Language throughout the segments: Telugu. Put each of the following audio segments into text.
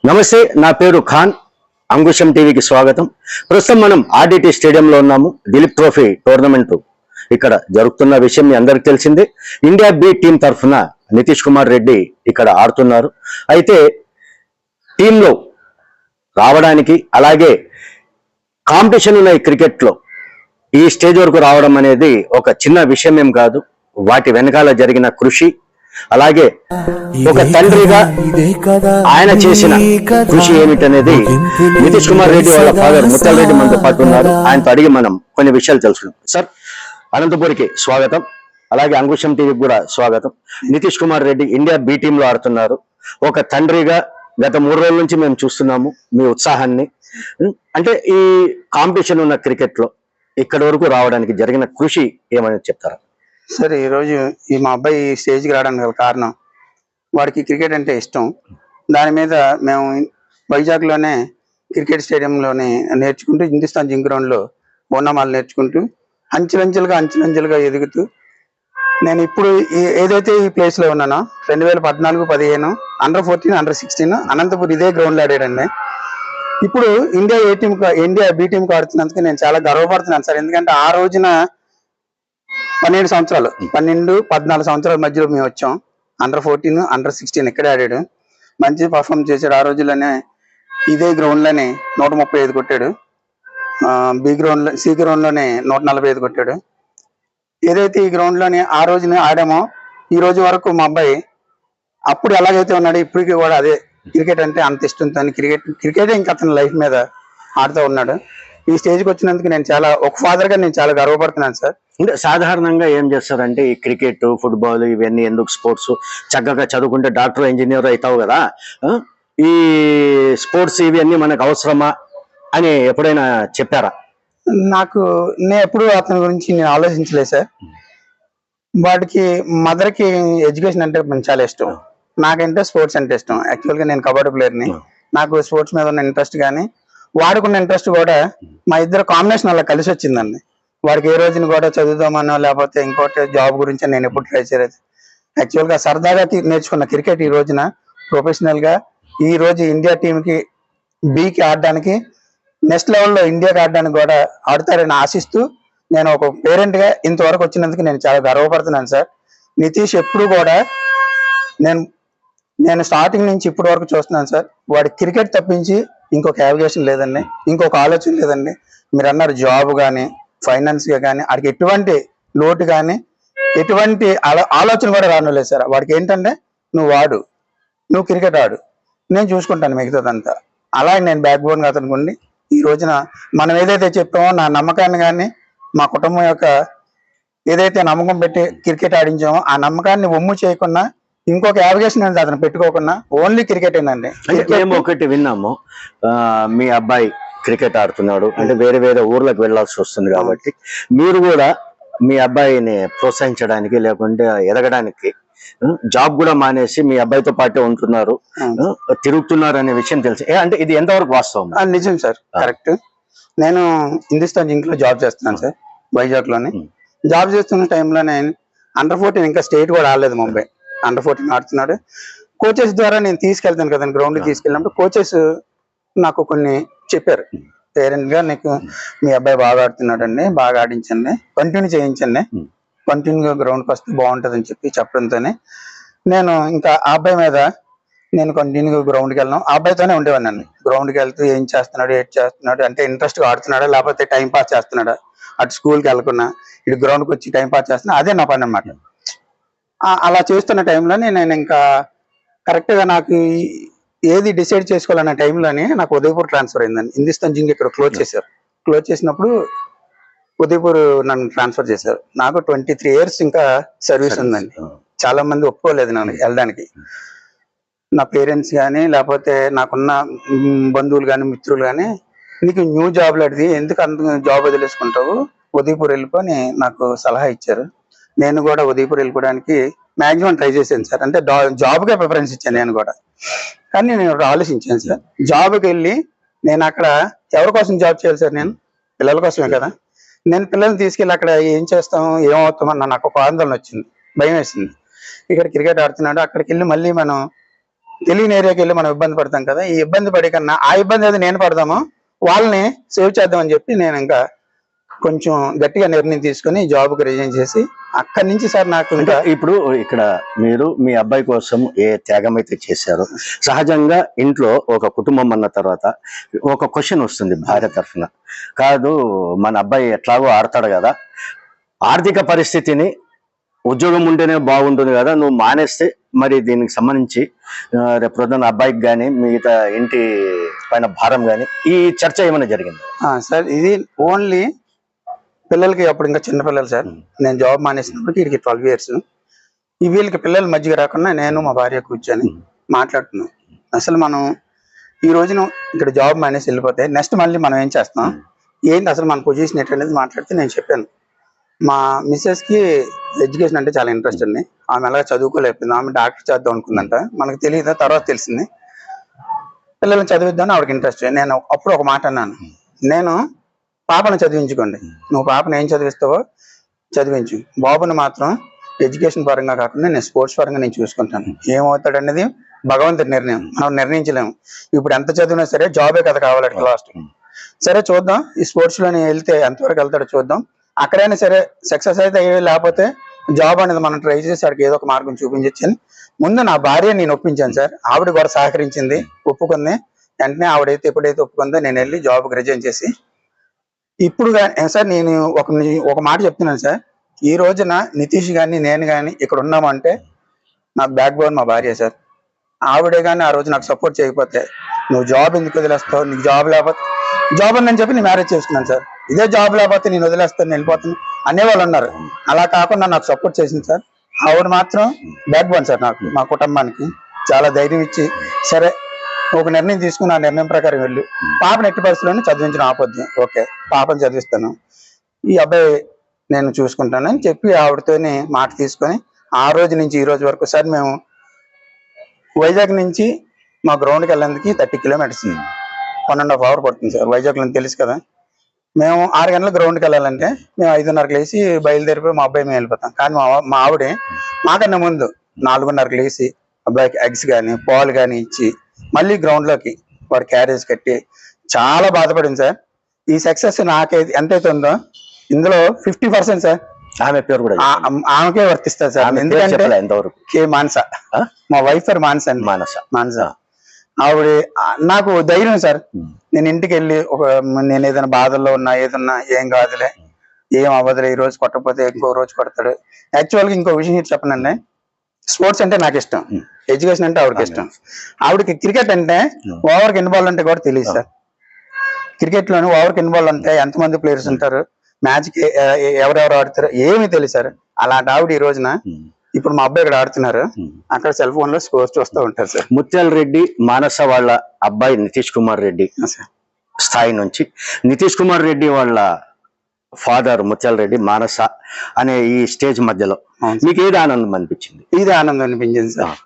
నమస్తే, నా పేరు ఖాన్. అంకుశం టీవీకి స్వాగతం. ప్రస్తుతం మనం ఆర్డిటి స్టేడియంలో ఉన్నాము. దిలీప్ ట్రోఫీ టోర్నమెంట్ ఇక్కడ జరుగుతున్న విషయం మీ అందరికి తెలిసిందే. ఇండియా బి టీం తరఫున నితీష్ కుమార్ రెడ్డి ఇక్కడ ఆడుతున్నారు. అయితే టీంలో రావడానికి, అలాగే కాంపిటీషన్ ఉన్న ఈ క్రికెట్లో ఈ స్టేజ్ వరకు రావడం అనేది ఒక చిన్న విషయం ఏం కాదు. వాటి వెనకాల జరిగిన కృషి, అలాగే ఒక తండ్రిగా ఆయన చేసిన కృషి ఏమిటనేది నితీష్ కుమార్ రెడ్డి వాళ్ళ ఫాదర్ ముత్తల్ రెడ్డి మనతో పాటు ఉన్నారు. ఆయనతో అడిగి మనం కొన్ని విషయాలు తెలుసుకుందాం. సార్, అనంతపూర్కి స్వాగతం, అలాగే అంకుశం టీవీకి కూడా స్వాగతం. నితీష్ కుమార్ రెడ్డి ఇండియా బి టీంలో ఆడుతున్నారు. ఒక తండ్రిగా గత 3 రోజుల నుంచి మేము చూస్తున్నాము మీ ఉత్సాహాన్ని. అంటే ఈ కాంపిటీషన్ ఉన్న క్రికెట్ లో ఇక్కడి వరకు రావడానికి జరిగిన కృషి ఏమని చెప్తారా? సరే, ఈరోజు మా అబ్బాయి స్టేజ్కి రావడానికి గల కారణం, వాడికి క్రికెట్ అంటే ఇష్టం. దాని మీద మేము వైజాగ్లోనే క్రికెట్ స్టేడియంలోనే నేర్చుకుంటూ, హిందుస్థాన్ జింక్ గ్రౌండ్లో ఓనమాలు నేర్చుకుంటూ అంచెలంచెలుగా ఎదుగుతూ, నేను ఇప్పుడు ఏదైతే ఈ ప్లేస్లో ఉన్నానో 2014-15 అండర్-14 అండర్-16 అనంతపూర్ ఇదే గ్రౌండ్లో ఆడాడండి. ఇప్పుడు ఇండియా బి టీంకి ఆడుతున్నందుకు నేను చాలా గర్వపడుతున్నాను సార్. ఎందుకంటే ఆ రోజున 12 సంవత్సరాలు 12-14 సంవత్సరాల మధ్యలో మేము వచ్చాం. అండర్-14 అండర్-16 ఇక్కడే ఆడాడు. మంచి పర్ఫార్మ్ చేశాడు. ఆ రోజుల్లోనే ఇదే గ్రౌండ్లోనే 135 కొట్టాడు. సి గ్రౌండ్లోనే 145 కొట్టాడు. ఏదైతే ఈ గ్రౌండ్లోనే ఆ రోజునే ఆడామో, ఈ రోజు వరకు మా అబ్బాయి అప్పుడు ఎలాగైతే ఉన్నాడో ఇప్పటికీ కూడా అదే క్రికెట్ అంటే అంత ఇష్టంతో క్రికెటే ఇంకా అతని లైఫ్ మీద ఆడుతూ ఉన్నాడు. ఈ స్టేజ్కి వచ్చినందుకు ఒక ఫాదర్ గా నేను చాలా గర్వపడుతున్నాను సార్. అంటే సాధారణంగా ఏం చేస్తారంటే ఈ క్రికెట్, ఫుట్బాల్ ఇవన్నీ ఎందుకు, స్పోర్ట్స్ చక్కగా చదువుకుంటే డాక్టర్, ఇంజనీర్ అవుతావు కదా, ఈ స్పోర్ట్స్ ఇవన్నీ మనకు అవసరమా అని ఎప్పుడైనా చెప్పారా? నేను ఎప్పుడు అతని గురించి నేను ఆలోచించలేదు సార్. వాడికి మదర్కి ఎడ్యుకేషన్ అంటే చాలా ఇష్టం. నాకంటే స్పోర్ట్స్ అంటే ఇష్టం. యాక్చువల్గా నేను కబడ్డీ ప్లేయర్ని. నాకు స్పోర్ట్స్ మీద ఉన్న ఇంట్రెస్ట్ కానీ, వాడుకున్న ఇంట్రెస్ట్ కూడా మా ఇద్దరు కాంబినేషన్ అలా కలిసి వచ్చిందండి. వాడికి ఏ రోజున కూడా చదువుదామనో లేకపోతే ఇంకోటి జాబ్ గురించి నేను ఎప్పుడు ట్రై చేయలేదు. యాక్చువల్గా సరదాగా నేర్చుకున్న క్రికెట్ ఈ రోజున ప్రొఫెషనల్ గా ఈ రోజు ఇండియా టీంకి బికి ఆడడానికి, నెక్స్ట్ లెవెల్లో ఇండియాకి ఆడడానికి కూడా ఆడతారని ఆశిస్తూ, నేను ఒక పేరెంట్ గా ఇంతవరకు వచ్చినందుకు నేను చాలా గర్వపడుతున్నాను సార్. నితీష్ ఎప్పుడు కూడా నేను స్టార్టింగ్ నుంచి ఇప్పటి వరకు చూస్తున్నాను సార్. వాడి క్రికెట్ తప్పించి ఇంకొక యావిగేషన్ లేదండి, ఇంకొక ఆలోచన లేదండి. మీరు అన్నారు జాబ్ కానీ, ఫైనాన్స్ గా కానీ, వాడికి ఎటువంటి లోటు కానీ, ఎటువంటి ఆలోచన కూడా రానులేదు సార్. వాడికి ఏంటంటే నువ్వు క్రికెట్ ఆడు, నేను చూసుకుంటాను మిగతాదంతా. అలాగే నేను బ్యాక్ బోన్ గా అతనుకోండి. ఈ రోజున మనం ఏదైతే చెప్పామో, నా నమ్మకాన్ని కానీ, మా కుటుంబం యొక్క ఏదైతే నమ్మకం పెట్టి క్రికెట్ ఆడించామో, ఆ నమ్మకాన్ని ఒమ్ము చేయకుండా, ఇంకొక యావిగేషన్ అనేది అతను పెట్టుకోకుండా ఓన్లీ క్రికెట్ ఏనండి. మేము ఒకటి విన్నాము, మీ అబ్బాయి క్రికెట్ ఆడుతున్నాడు అంటే వేరే వేరే ఊర్లకు వెళ్లాల్సి వస్తుంది కాబట్టి మీరు కూడా మీ అబ్బాయిని ప్రోత్సహించడానికి, లేకుంటే ఎదగడానికి జాబ్ కూడా మానేసి మీ అబ్బాయితో పాటే ఉంటున్నారు, తిరుగుతున్నారు అనే విషయం తెలిసి, అంటే ఇది ఎంతవరకు వాస్తవం? నిజం సార్, కరెక్ట్. నేను హిందుస్థాన్ జింక్ లో జాబ్ చేస్తున్నాను సార్, వైజాగ్ లోనే. జాబ్ చేస్తున్న టైంలో నేను అండర్-14 ఇంకా స్టేట్ కూడా ఆడలేదు. ముంబై అండర్-14 ఆడుతున్నాడు. కోచెస్ ద్వారా నేను తీసుకెళ్తాను కదండి, గ్రౌండ్ తీసుకెళ్ళినప్పుడు కోచెస్ నాకు కొన్ని చెప్పారు. పేరెంట్ గా నీకు మీ అబ్బాయి బాగా ఆడుతున్నాడు అండి, బాగా ఆడించండి, కంటిన్యూ చేయించండి, కంటిన్యూగా గ్రౌండ్కి వస్తే బాగుంటుంది అని చెప్పడంతోనే నేను ఇంకా ఆ అబ్బాయి మీద నేను కంటిన్యూగా గ్రౌండ్కి వెళ్ళను. ఆ అబ్బాయితోనే ఉండేవాడిని. గ్రౌండ్కి వెళ్తూ ఏం చేస్తున్నాడు, ఏం చేస్తున్నాడు, అంటే ఇంట్రెస్ట్గా ఆడుతున్నాడా లేకపోతే టైం పాస్ చేస్తున్నాడా, అటు స్కూల్కి వెళ్ళకున్నా ఇటు గ్రౌండ్కి వచ్చి టైం పాస్ చేస్తున్నా, అదే నా పని అన్నమాట. అలా చేస్తున్న టైంలో నేను ఇంకా కరెక్ట్గా నాకు ఏది డిసైడ్ చేసుకోవాలన్న టైంలోనే నాకు ఉదయపూర్ ట్రాన్స్ఫర్ అయిందండి. హిందుస్థాన్ జింక్ ఇక్కడ క్లోజ్ చేశారు. క్లోజ్ చేసినప్పుడు ఉదయపూర్ నన్ను ట్రాన్స్ఫర్ చేశారు. నాకు 23 years ఇంకా సర్వీస్ ఉందండి. చాలా మంది ఒప్పుకోలేదు నన్ను వెళ్ళడానికి. నా పేరెంట్స్ కానీ, లేకపోతే నాకున్న బంధువులు కానీ, మిత్రులు కానీ, నీకు న్యూ జాబ్ లాంటిది ఎందుకు అంత జాబ్ వదిలేసుకుంటావు, ఉదయపూర్ వెళ్ళిపోని నాకు సలహా ఇచ్చారు. నేను కూడా ఉదయపూర్ వెళ్ళిపోవడానికి మాక్సిమం ట్రై చేశాను సార్. అంటే జాబ్కే ప్రిఫరెన్స్ ఇచ్చాను నేను కూడా. కానీ నేను ఆలోచించాను సార్, జాబ్కి వెళ్ళి నేను అక్కడ ఎవరి కోసం జాబ్ చేయాలి సార్? నేను పిల్లల కోసమే కదా. నేను పిల్లల్ని తీసుకెళ్ళి అక్కడ ఏం చేస్తాం, ఏమవుతామని నాకు ఒక ఆందోళన వచ్చింది, భయం వేసింది. ఇక్కడ క్రికెట్ ఆడుతున్నాడు, అక్కడికి వెళ్ళి మళ్ళీ మనం తెలియని ఏరియాకి వెళ్ళి మనం ఇబ్బంది పడతాం కదా, ఈ ఇబ్బంది పడే కన్నా ఆ ఇబ్బంది ఏది నేను పడదామో వాళ్ళని సేవ్ చేద్దామని చెప్పి నేను ఇంకా కొంచెం గట్టిగా నిర్ణయం తీసుకుని జాబ్కి రిజైన్ చేసి అక్కడి నుంచి సార్ నాకు అంటే ఇప్పుడు ఇక్కడ మీరు మీ అబ్బాయి కోసం ఏ త్యాగం అయితే చేశారో, సహజంగా ఇంట్లో ఒక కుటుంబం అన్న తర్వాత ఒక క్వశ్చన్ వస్తుంది భార్య తరఫున, కాదు మన అబ్బాయి ఎట్లాగో ఆడతాడు కదా, ఆర్థిక పరిస్థితిని ఉద్యోగం ఉంటేనే బాగుంటుంది కదా, నువ్వు మానేస్తే మరి దీనికి సంబంధించి రేపు ప్రొద్దున అబ్బాయికి కానీ మిగతా ఇంటి పైన భారం కానీ ఈ చర్చ ఏమైనా జరిగింది? సార్ ఇది ఓన్లీ పిల్లలకి అప్పుడు ఇంకా చిన్న పిల్లలు సార్, నేను జాబ్ మానేసినప్పటికీ వీడికి 12 years. ఈ వీళ్ళకి పిల్లల మధ్యగా రాకుండా నేను మా భార్య కూర్చొని మాట్లాడుతున్నాం. అసలు మనం ఈ రోజున ఇక్కడ జాబ్ మానేసి వెళ్ళిపోతే నెక్స్ట్ మళ్ళీ మనం ఏం చేస్తాం, ఏంటి అసలు మన పొజిషన్ ఏంటనేది మాట్లాడితే నేను చెప్పాను. మా మిస్సెస్ కి ఎడ్యుకేషన్ అంటే చాలా ఇంట్రెస్ట్ అండి. ఆమె అలా చదువుకోలేకపోయింది, ఆమె డాక్టర్ చేద్దాం అనుకుందంట, మనకు తెలియదు, తర్వాత తెలిసింది. పిల్లల్ని చదివిద్దామని ఆవిడకి ఇంట్రెస్ట్. నేను అప్పుడు ఒక మాట అన్నాను, నేను పాపను చదివించుకోండి, నువ్వు పాపను ఏం చదివిస్తావో చదివించు, బాబుని మాత్రం ఎడ్యుకేషన్ పరంగా కాకుండా నేను స్పోర్ట్స్ పరంగా నేను చూసుకుంటాను, ఏమవుతాడు అనేది భగవంతుడి నిర్ణయం, మనం నిర్ణయించలేము. ఇప్పుడు ఎంత చదివినా సరే జాబే కదా కావాలి లాస్ట్. సరే చూద్దాం, ఈ స్పోర్ట్స్ లోనే వెళ్తే ఎంతవరకు వెళ్తాడో చూద్దాం, అక్కడైనా సరే సక్సెస్ అయితే లేకపోతే జాబ్ అనేది మనం ట్రై చేసి అక్కడికి ఏదో ఒక మార్గం చూపించని ముందు నా భార్య నేను ఒప్పించాను సార్. ఆవిడ కూడా సహకరించింది, ఒప్పుకుంది. వెంటనే ఆవిడైతే ఎప్పుడైతే ఒప్పుకుందో నేను వెళ్ళి జాబ్కి రిజైన్ చేసి ఇప్పుడు సార్ నేను ఒక మాట చెప్తున్నాను సార్, ఈ రోజున నితీష్ గాని నేను గాని ఇక్కడ ఉన్నామంటే నాకు బ్యాక్ బోన్ మా భార్య సార్. ఆవిడే కానీ ఆ రోజు నాకు సపోర్ట్ చేయకపోతే నువ్వు జాబ్ ఎందుకు వదిలేస్తావు, నీకు జాబ్ లేకపోతే జాబ్ అని చెప్పి నేను మ్యారేజ్ చేసుకున్నాను సార్. ఇదే జాబ్ లేకపోతే నేను వదిలేస్తాను వెళ్ళిపోతాను అనేవాళ్ళు ఉన్నారు, అలా కాకుండా నాకు సపోర్ట్ చేసింది సార్. ఆవిడ మాత్రం బ్యాక్ బోన్ సార్ నాకు, మా కుటుంబానికి చాలా ధైర్యం ఇచ్చి సరే ఒక నిర్ణయం తీసుకుని ఆ నిర్ణయం ప్రకారం వెళ్ళు, పాపను ఎట్టి పరిస్థితుల్లోనే చదివించిన ఆపొద్దు, ఓకే పాపను చదివిస్తాను, ఈ అబ్బాయి నేను చూసుకుంటానని చెప్పి ఆవిడతోనే మాట తీసుకొని ఆ రోజు నుంచి ఈ రోజు వరకు సార్ మేము వైజాగ్ నుంచి మా గ్రౌండ్కి వెళ్ళేందుకు 30 kilometers 1.5 hours పడుతుంది సార్. వైజాగ్లో తెలుసు కదా, మేము 6 గంటలకు గ్రౌండ్కి వెళ్ళాలంటే మేము 5:30కి లేచి బయలుదేరిపోయి మా అబ్బాయి మేము వెళ్ళిపోతాం. కానీ మా ఆవిడే మాకన్నా ముందు 4:30కి లేచి అబ్బాయికి ఎగ్స్ కానీ పాలు కానీ ఇచ్చి మళ్ళీ గ్రౌండ్లోకి వాడు క్యారేజ్ కట్టి చాలా బాధపడింది సార్. ఈ సక్సెస్ నాకైతే ఎంతైతే ఉందో ఇందులో 50% సార్ ఆమె పేరు కూడా ఆమెకే వర్తిస్తుంది సార్. ఎందుకంటే కే మానస, మా వైఫ్ పేరు మానస అండి, మానస. ఆవిడ నాకు ధైర్యం సార్. నేను ఇంటికి వెళ్ళి నేను ఏదైనా బాధల్లో ఉన్నా ఏదన్నా ఏం కాదులే, ఏం అవ్వదులే, ఈ రోజు కొట్టకపోతే ఇంకో రోజు కొడతాడు. యాక్చువల్గా ఇంకో విషయం చెప్పనండి, స్పోర్ట్స్ అంటే నాకు ఇష్టం, ఎడ్యుకేషన్ అంటే ఆవిడకి ఇష్టం. ఆవిడకి క్రికెట్ అంటే ఓవర్కి ఎన్ని బాల్ అంటే కూడా తెలియదు సార్. క్రికెట్ లోని ఓవర్కి ఎన్ని బాల్ అంటే ఎంతమంది ప్లేయర్స్ ఉంటారు, మ్యాచ్ కి ఎవరెవరు ఆడుతారు ఏమీ తెలియదు సార్. అలాంటి ఆవిడ ఈ రోజున ఇప్పుడు మా అబ్బాయి ఇక్కడ ఆడుతున్నారు, అక్కడ సెల్ ఫోన్ లో స్కోర్ చూస్తూ ఉంటారు సార్. ముత్యాల రెడ్డి మానస వాళ్ళ అబ్బాయి నితీష్ కుమార్ రెడ్డి స్థాయి నుంచి నితీష్ కుమార్ రెడ్డి వాళ్ళ ఫాదర్ ముత్యాల రెడ్డి మానస అనే ఈ స్టేజ్ మధ్యలో మీకు ఏది ఆనందం అనిపించింది? ఇది ఆనందం అనిపించింది సార్.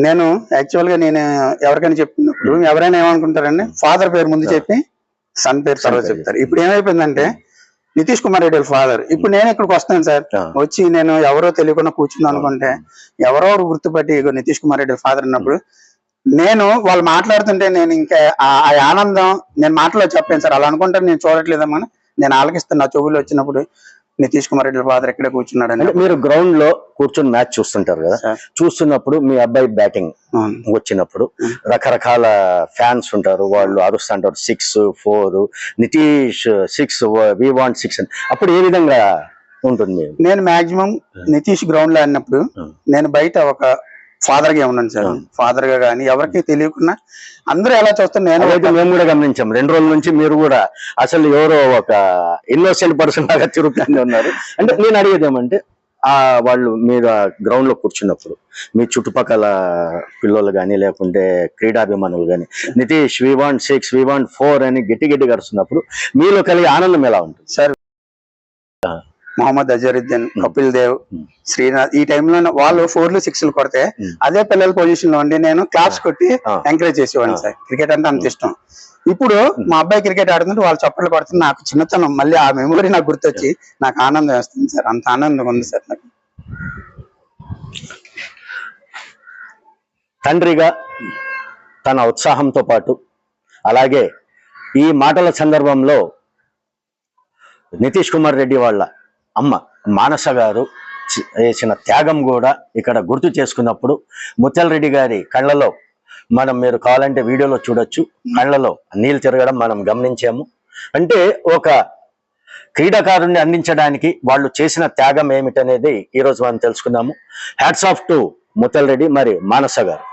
నేను యాక్చువల్ గా నేను ఎవరికైనా చెప్పినప్పుడు ఎవరైనా ఏమనుకుంటారండి, ఫాదర్ పేరు ముందు చెప్పి సన్ పేరు తర్వాత చెప్తారు. ఇప్పుడు ఏమైపోయిందంటే నితీష్ కుమార్ రెడ్డి ఫాదర్, ఇప్పుడు నేను ఇక్కడికి వస్తాను సార్, వచ్చి నేను ఎవరో తెలియకుండా కూర్చుందాం అనుకుంటే ఎవరో గుర్తుపట్టి నితీష్ కుమార్ రెడ్డి ఫాదర్ అన్నప్పుడు నేను వాళ్ళు మాట్లాడుతుంటే నేను ఇంకా ఆ ఆనందం నేను మాటలో చెప్పాను సార్. అలా అనుకుంటే నేను చూడట్లేదమ్మా, నేను ఆలకిస్తాను. నా చెవులు వచ్చినప్పుడు నితీష్ కుమార్ రెడ్డి ఫాదర్ ఎక్కడే కూర్చున్నాడని. మీరు గ్రౌండ్ లో కూర్చొని మ్యాచ్ చూస్తుంటారు కదా, చూస్తున్నప్పుడు మీ అబ్బాయి బ్యాటింగ్ వచ్చినప్పుడు రకరకాల ఫ్యాన్స్ ఉంటారు, వాళ్ళు అరుస్తుంటారు 6, 4 నితీష్ 6 we want 6 అని. అప్పుడు ఏ విధంగా ఉంటుంది? నేను మాక్సిమం నితీష్ గ్రౌండ్ లో ఆడినప్పుడు నేను బయట ఒక ఫాదర్ గా ఉన్నాను సార్. ఫాదర్ గా కానీ ఎవరికి తెలియకుండా అందరూ ఎలా చూస్తున్నారు మేము కూడా గమనించాం. 2 రోజుల నుంచి మీరు కూడా అసలు ఎవరో ఒక ఇన్నోసెంట్ పర్సన్ లాగా తిరుగుతూనే ఉన్నారు. అంటే నేను అడిగేది ఏమంటే వాళ్ళు మీరు గ్రౌండ్ లో కూర్చున్నప్పుడు మీ చుట్టుపక్కల పిల్లలు కానీ లేకుంటే క్రీడాభిమానులు కానీ Nitish we want 6 we want 4 అని గట్టి గడుస్తున్నప్పుడు మీలో కలిగే ఆనందం ఎలా ఉంటుంది సార్? మొహమ్మద్ అజరుద్దీన్, కపిల్ దేవ్, శ్రీనాథ్ ఈ టైంలో వాళ్ళు 4లు 6లు కొడితే అదే పిల్లల పొజిషన్ లో ఉండి నేను క్లాప్స్ కొట్టి ఎంకరేజ్ చేసేవాడిని సార్. క్రికెట్ అంటే అంత ఇష్టం. ఇప్పుడు మా అబ్బాయి క్రికెట్ ఆడుతుంటే వాళ్ళు చప్పట్లు కొడుతుంది, నాకు చిన్నతనం మళ్ళీ ఆ మెమొరీ నాకు గుర్తొచ్చి నాకు ఆనందం వేస్తుంది సార్. అంత ఆనందం ఉంది సార్ నాకు. తండ్రిగా తన ఉత్సాహంతో పాటు అలాగే ఈ మాటల సందర్భంలో నితీష్ కుమార్ రెడ్డి వాళ్ళ అమ్మ మానస గారు చేసిన త్యాగం కూడా ఇక్కడ గుర్తు చేసుకున్నప్పుడు ముత్యాల రెడ్డి గారి కళ్ళలో మీరు కావాలంటే వీడియోలో చూడొచ్చు, కళ్ళలో నీళ్ళు తిరగడం మనం గమనించాము. అంటే ఒక క్రీడాకారుణ్ణి అందించడానికి వాళ్ళు చేసిన త్యాగం ఏమిటనేది ఈ రోజు మనం తెలుసుకున్నాము. హ్యాట్స్ ఆఫ్ టు ముత్యాల రెడ్డి మరి మానస గారు.